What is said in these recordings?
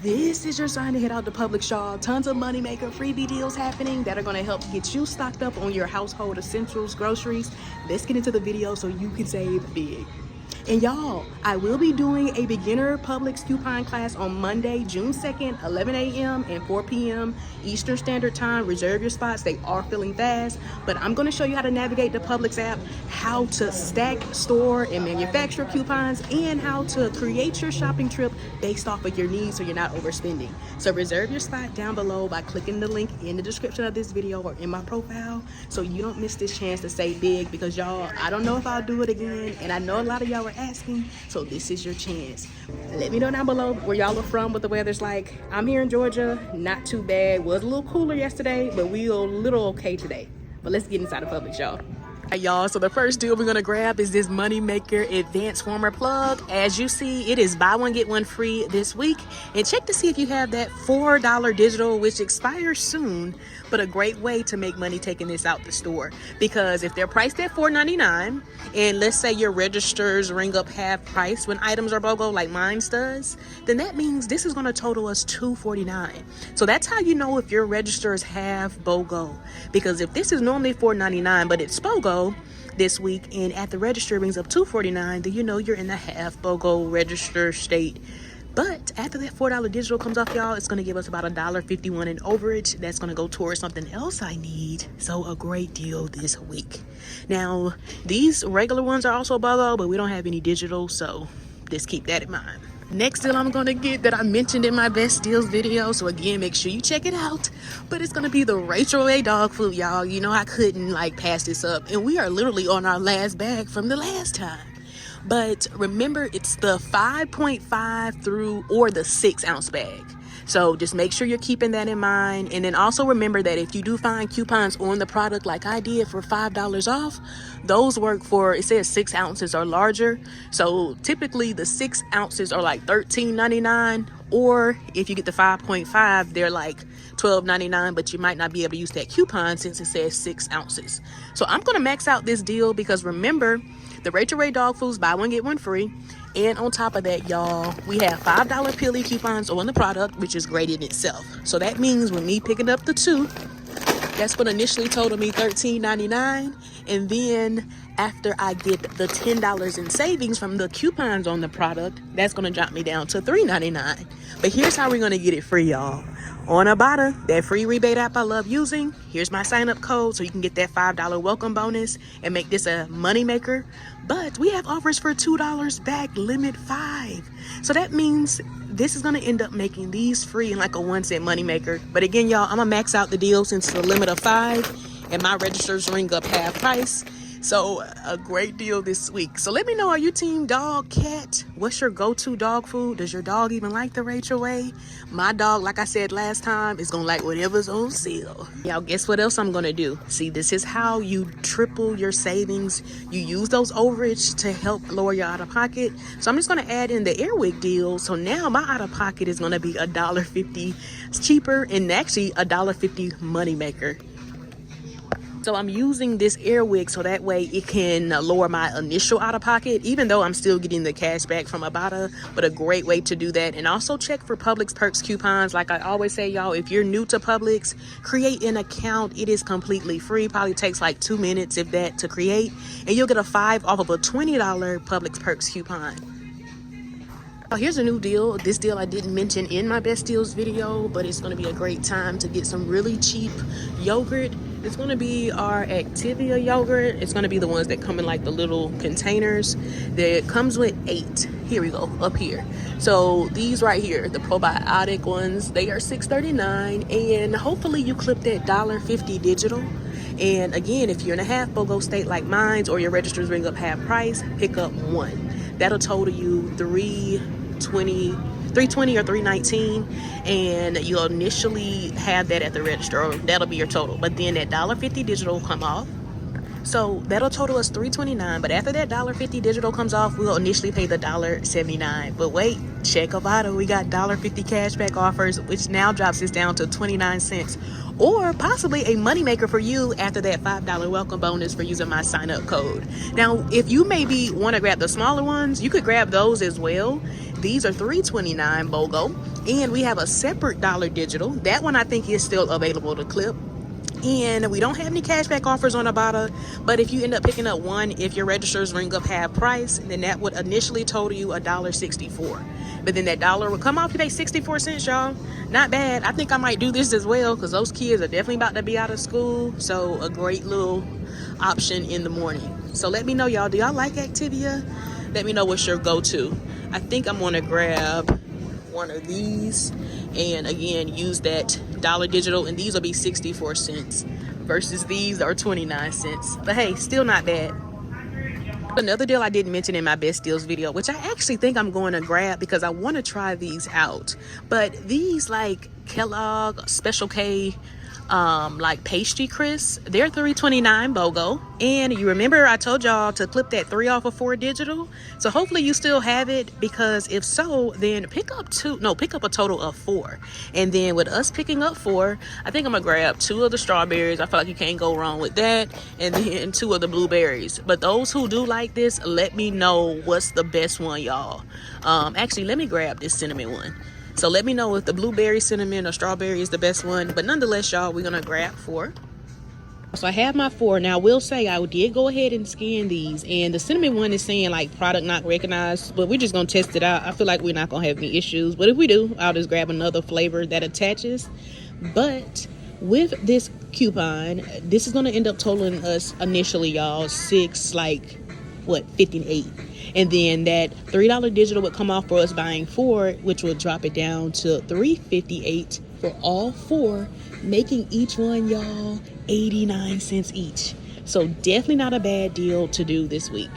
This is your sign to head out to Publix, y'all. Tons of moneymaker freebie deals happening that are going to help get you stocked up on your household essentials, groceries. Let's get into the video so you can save big. And y'all, I will be doing a beginner Publix coupon class on Monday, June 2nd, 11 a.m. and 4 p.m. Eastern Standard Time. Reserve your spots. They are filling fast. But I'm going to show you how to navigate the Publix app, how to stack, store, and manufacture coupons, and how to create your shopping trip based off of your needs so you're not overspending. So reserve your spot down below by clicking the link in the description of this video or in my profile so you don't miss this chance to save big, because y'all, I don't know if I'll do it again, and I know a lot of y'all were asking, so this is your chance. Let me know down below where y'all are from, what the weather's like. I'm here in Georgia, not too bad. Was a little cooler yesterday, but we are a little okay today. But let's get inside of Publix, y'all. Alright, y'all, so the first deal we're gonna grab is this Moneymaker Advanced Warmer Plug. As you see, it is buy one get one free this week, and check to see if you have that $4 digital, which expires soon, but a great way to make money taking this out the store, because if they're priced at $4.99 and let's say your registers ring up half price when items are BOGO like mine does, then that means this is going to total us $2.49. So that's how you know if your register is half BOGO, because if this is normally $4.99 but it's BOGO this week and at the register rings up $2.49, then you know you're in the half BOGO register state. But after that $4 digital comes off, y'all, it's going to give us about $1.51 in overage. That's going to go towards something else I need. So a great deal this week. Now, these regular ones are also BOGO, but we don't have any digital, so just keep that in mind. Next deal I'm going to get that I mentioned in my best deals video, so again, make sure you check it out. But it's going to be the Rachael Ray dog food, y'all. You know I couldn't pass this up, and we are literally on our last bag from the last time. But remember, it's the 5.5 through or the 6 ounce bag. So just make sure you're keeping that in mind. And then also remember that if you do find coupons on the product like I did for $5 off, those work for, it says 6 ounces or larger. So typically the 6 ounces are like $13.99, or if you get the 5.5, they're like $12.99, but you might not be able to use that coupon since it says 6 ounces. So I'm going to max out this deal because remember, the Rachael Ray dog foods buy one get one free, and on top of that, y'all, we have $5 Pilly coupons on the product, which is great in itself. So that means with me picking up the 2, that's what initially totaled me $13.99, and then after I get the $10 in savings from the coupons on the product, that's going to drop me down to $3.99. But here's how we're going to get it free, y'all. On Ibotta, that free rebate app I love using, here's my sign-up code so you can get that $5 welcome bonus and make this a moneymaker. But we have offers for $2 back, limit 5. So that means this is going to end up making these free in like a 1 cent moneymaker. But again, y'all, I'm going to max out the deal since it's a limit of 5 and my registers ring up half price. So a great deal this week. So let me know, are you team dog, cat? What's your go-to dog food? Does your dog even like the Rachael Ray? My dog, like I said last time, is gonna like whatever's on sale. Y'all, guess what else I'm gonna do? See, this is how you triple your savings. You use those overage to help lower your out-of-pocket. So I'm just gonna add in the Airwick deal. So now my out-of-pocket is gonna be $1.50 cheaper, and actually $1.50 moneymaker. So I'm using this Airwick so that way it can lower my initial out-of-pocket, even though I'm still getting the cash back from Ibotta, but a great way to do that. And also check for Publix Perks coupons. Like I always say, y'all, if you're new to Publix, create an account. It is completely free. Probably takes like 2 minutes, if that, to create. And you'll get a 5 off of a $20 Publix Perks coupon. Oh, here's a new deal. This deal I didn't mention in my best deals video, but it's going to be a great time to get some really cheap yogurt. It's going to be our Activia yogurt. It's going to be the ones that come in like the little containers. That comes with 8. Here we go, up here. So these right here, the probiotic ones, they are $6.39, and hopefully you clip that $1.50 digital. And again, if you're in a half BOGO state like mine, or your registers ring up half price, pick up 1. That'll total you $3.20 or $3.19, and you'll initially have that at the register, or that'll be your total. But then that $1.50 digital will come off. So that'll total us $3.29, but after that $1.50 digital comes off, we'll initially pay the $1.79. But wait, check Ibotta, we got $1.50 cashback offers, which now drops us down to 29 cents. Or possibly a moneymaker for you after that $5 welcome bonus for using my sign-up code. Now, if you maybe want to grab the smaller ones, you could grab those as well. These are $3.29 BOGO. And we have a separate dollar digital. That one I think is still available to clip. And we don't have any cashback offers on Ibotta, but if you end up picking up one, if your registers ring up half price, then that would initially total you $1.64. But then that dollar would come off, you pay 64 cents, y'all. Not bad. I think I might do this as well, because those kids are definitely about to be out of school. So a great little option in the morning. So let me know, y'all, do y'all like Activia? Let me know what's your go-to. I think I'm gonna grab one of these and again use that dollar digital, and these will be 64 cents versus these are 29 cents. But hey, still not bad. Another deal I didn't mention in my best deals video, which I actually think I'm going to grab because I want to try these out, but these like Kellogg Special K like pastry crisps, they're $3.29 BOGO. And you remember I told y'all to clip that 3 off of 4 digital, so hopefully you still have it, because if so, then pick up a total of 4. And then with us picking up 4, I think I'm gonna grab 2 of the strawberries. I feel like you can't go wrong with that, and then 2 of the blueberries. But those who do like this, let me know what's the best one, y'all. Actually, let me grab this cinnamon one. So let me know if the blueberry, cinnamon, or strawberry is the best one. But nonetheless, y'all, we're gonna grab 4. So I have my 4. Now I will say I did go ahead and scan these, and the cinnamon one is saying like product not recognized, but we're just gonna test it out. I feel like we're not gonna have any issues, but if we do, I'll just grab another flavor that attaches. But with this coupon, this is gonna end up totaling us initially, y'all, 58. And then that $3 digital would come off for us buying 4, which will drop it down to $3.58 for all 4, making each one, y'all, 89 cents each. So definitely not a bad deal to do this week.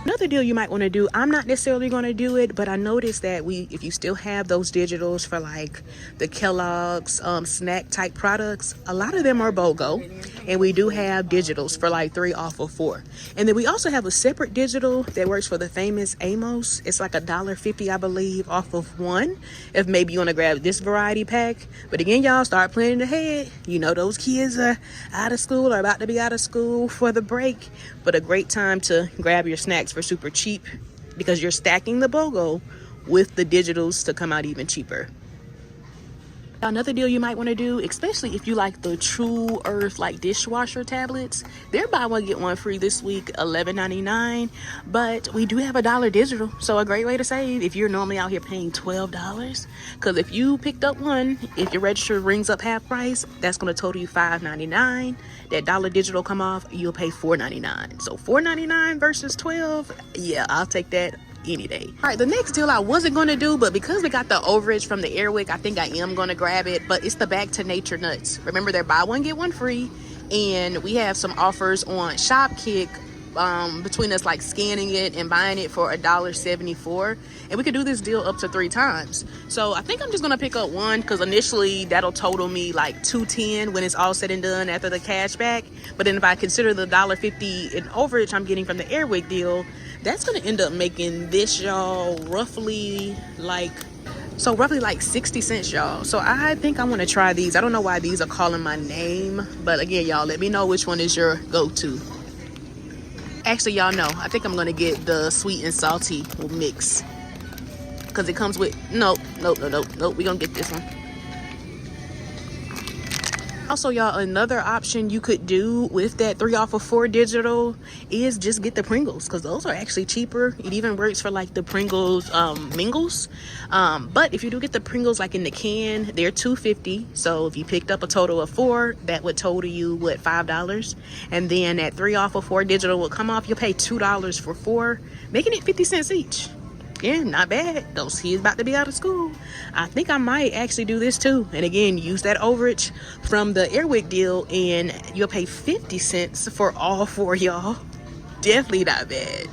Another deal you might want to do, I'm not necessarily going to do it, but I noticed that if you still have those digitals for like the Kellogg's snack type products, a lot of them are BOGO, and we do have digitals for like 3 off of 4. And then we also have a separate digital that works for the famous Amos. It's like $1.50, I believe, off of 1, if maybe you want to grab this variety pack. But again, y'all, start planning ahead. You know those kids are out of school or about to be out of school for the break, but a great time to grab your snacks for super cheap, because you're stacking the BOGO with the digitals to come out even cheaper. Another deal you might want to do, especially if you like the True Earth like dishwasher tablets, they're buy one get one free this week, $11.99. But we do have a $1 digital, so a great way to save if you're normally out here paying $12. Because if you picked up one, if your register rings up half price, that's going to total you $5.99. That $1 digital come off, you'll pay $4.99. So $4.99 versus $12, yeah, I'll take that any day. All right, the next deal I wasn't going to do, but because we got the overage from the Wick, I think I am going to grab it. But it's the Back to Nature nuts. Remember, they're buy one get one free, and we have some offers on Shopkick between us like scanning it and buying it for $1.74, and we could do this deal up to 3 times. So I think I'm just gonna pick up one, because initially that'll total me like $2.10 when it's all said and done after the cash back. But then if I consider the $1.50 in overage I'm getting from the Wick deal, that's gonna end up making this, y'all, roughly like 60 cents, y'all. So I think I want to try these. I don't know why these are calling my name, but again, y'all, let me know which one is your go-to. Actually, y'all know, I think I'm gonna get the sweet and salty mix, because it comes with nope, we're gonna get this one. Also, y'all, another option you could do with that 3 off of 4 digital is just get the Pringles, because those are actually cheaper. It even works for like the Pringles mingles. But if you do get the Pringles like in the can, they're $2.50. So if you picked up a total of 4, that would total you what, $5. And then that 3 off of 4 digital will come off. You'll pay $2 for 4, making it 50 cents each. Yeah, not bad. Those kids about to be out of school. I think I might actually do this too. And again, use that overage from the Wick deal, and you'll pay 50 cents for all 4, y'all. Definitely not bad.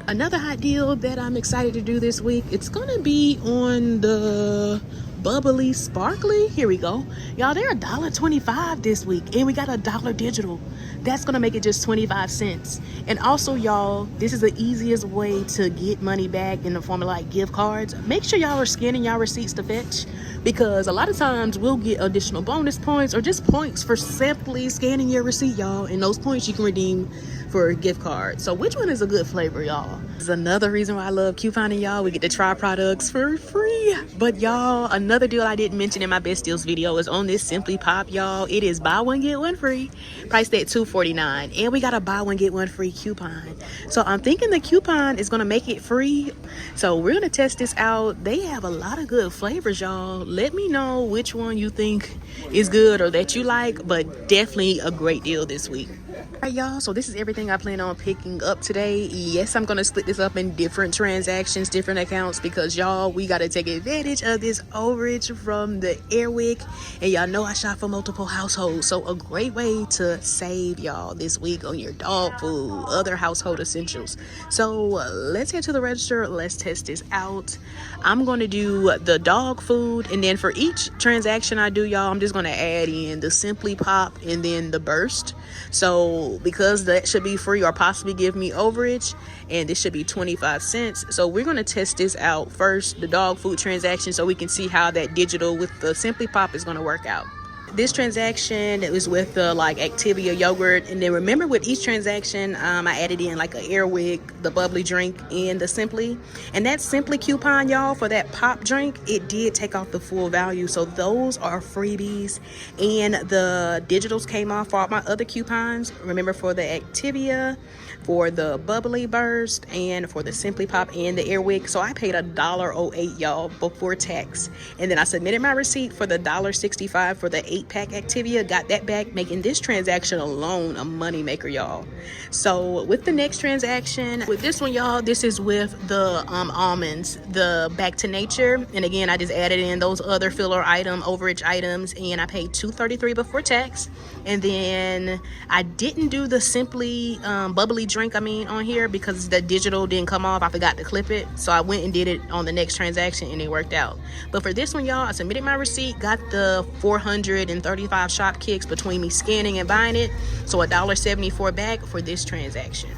Another hot deal that I'm excited to do this week, it's gonna be on the bubbly sparkly. Here we go, y'all. They're $1.25 this week, and we got a $1 digital. That's gonna make it just 25 cents. And also, y'all, this is the easiest way to get money back in the form of like gift cards. Make sure y'all are scanning y'all receipts to fetch. because a lot of times we'll get additional bonus points or just points for simply scanning your receipt, y'all, and those points you can redeem for a gift card. So which one is a good flavor, y'all? This is another reason why I love couponing, y'all. We get to try products for free. But y'all, another deal I didn't mention in my best deals video is on this Simply Pop, y'all. It is buy one get one free, priced at $2.49, and we got a buy one get one free coupon. So I'm thinking the coupon is gonna make it free. So we're gonna test this out. They have a lot of good flavors, y'all. Let me know which one you think is good or that you like, but definitely a great deal this week. Alright, y'all, so this is everything I plan on picking up today. Yes, I'm gonna split this up in different transactions, different accounts, because y'all, we gotta take advantage of this overage from the Wick, and y'all know I shop for multiple households, so a great way to save, y'all, this week on your dog food, other household essentials. So let's head to the register. Let's test this out. I'm gonna do the dog food, and then for each transaction I do, y'all, I'm just gonna add in the Simply Pop and then the Burst. So because that should be free or possibly give me overage, and this should be 25 cents. So we're going to test this out first, the dog food transaction, so we can see how that digital with the Simply Pop is going to work out. This transaction is with the like Activia yogurt, and then remember with each transaction I added in like a Wick, the bubbly drink, and the Simply, and that Simply coupon, y'all, for that pop drink, it did take off the full value, so those are freebies, and the digitals came off for all my other coupons. Remember, for the Activia, for the bubbly burst, and for the Simply Pop and the Wick, so I paid $1.08, y'all, before tax, and then I submitted my receipt for the $1.65 for the 8-pack Activia, got that back, making this transaction alone a money maker, y'all. So with the next transaction, with this one, y'all, this is with the almonds, the Back to Nature, and again I just added in those other filler overage items, and I paid $2.33 before tax. And then I didn't do the Simply bubbly drink on here because the digital didn't come off. I forgot to clip it, so I went and did it on the next transaction, and it worked out. But for this one, y'all, I submitted my receipt, got the 435 shop kicks between me scanning and buying it, so $1.74 back for this transaction.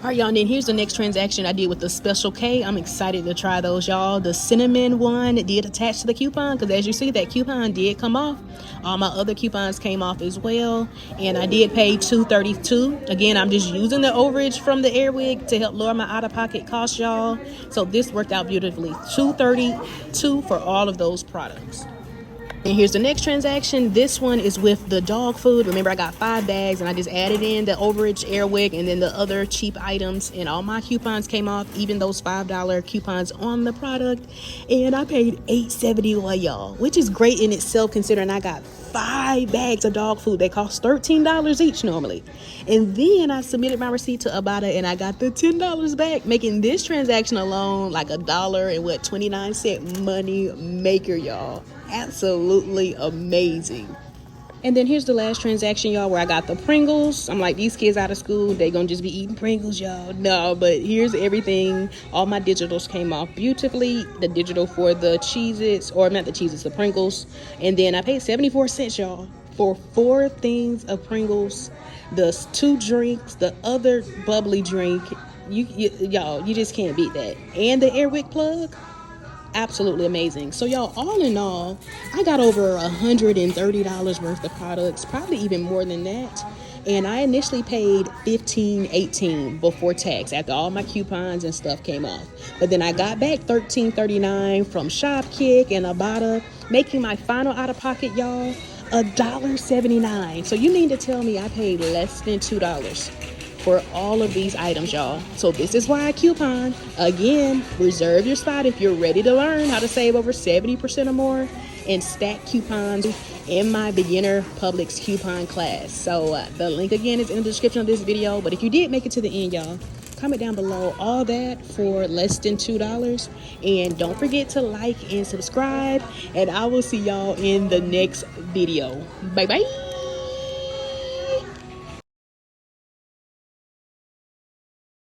All right, y'all, and then here's the next transaction I did with the Special K. I'm excited to try those, y'all. The cinnamon one did attach to the coupon, because as you see, that coupon did come off. All my other coupons came off as well, and I did pay $2.32. Again, I'm just using the overage from the Wick to help lower my out-of-pocket costs, y'all. So this worked out beautifully. $2.32 for all of those products. And here's the next transaction. This one is with the dog food. Remember, I got 5 bags, and I just added in the overage Wick and then the other cheap items, and all my coupons came off, even those $5 coupons on the product, and I paid $8.71, y'all, which is great in itself, considering I got 5 bags of dog food. They cost $13 each normally. And then I submitted my receipt to Ibotta, and I got the $10 back, making this transaction alone like $1.29 money maker, y'all. Absolutely amazing. And then here's the last transaction, y'all, where I got the Pringles. I'm like, these kids out of school, they gonna just be eating Pringles, y'all. No, but here's everything. All my digitals came off beautifully. The digital for the Cheez-Its, or not the Cheez-Its, the Pringles. And then I paid 74 cents, y'all, for 4 things of Pringles, the 2 drinks, the other bubbly drink. Y'all, you just can't beat that. And the Wick plug. Absolutely amazing. So y'all, all in all, I got over $130 worth of products, probably even more than that, and I initially paid $15.18 before tax after all my coupons and stuff came off. But then I got back $13.39 from Shopkick and Ibotta, making my final out of pocket, y'all, $1.79. So you mean to tell me I paid less than $2 for all of these items, y'all? So this is why I coupon. Again, reserve your spot if you're ready to learn how to save over 70% or more and stack coupons in my beginner Publix coupon class. So the link again is in the description of this video. But if you did make it to the end, y'all, comment down below all that for less than $2. And don't forget to like and subscribe, and I will see y'all in the next video. Bye bye.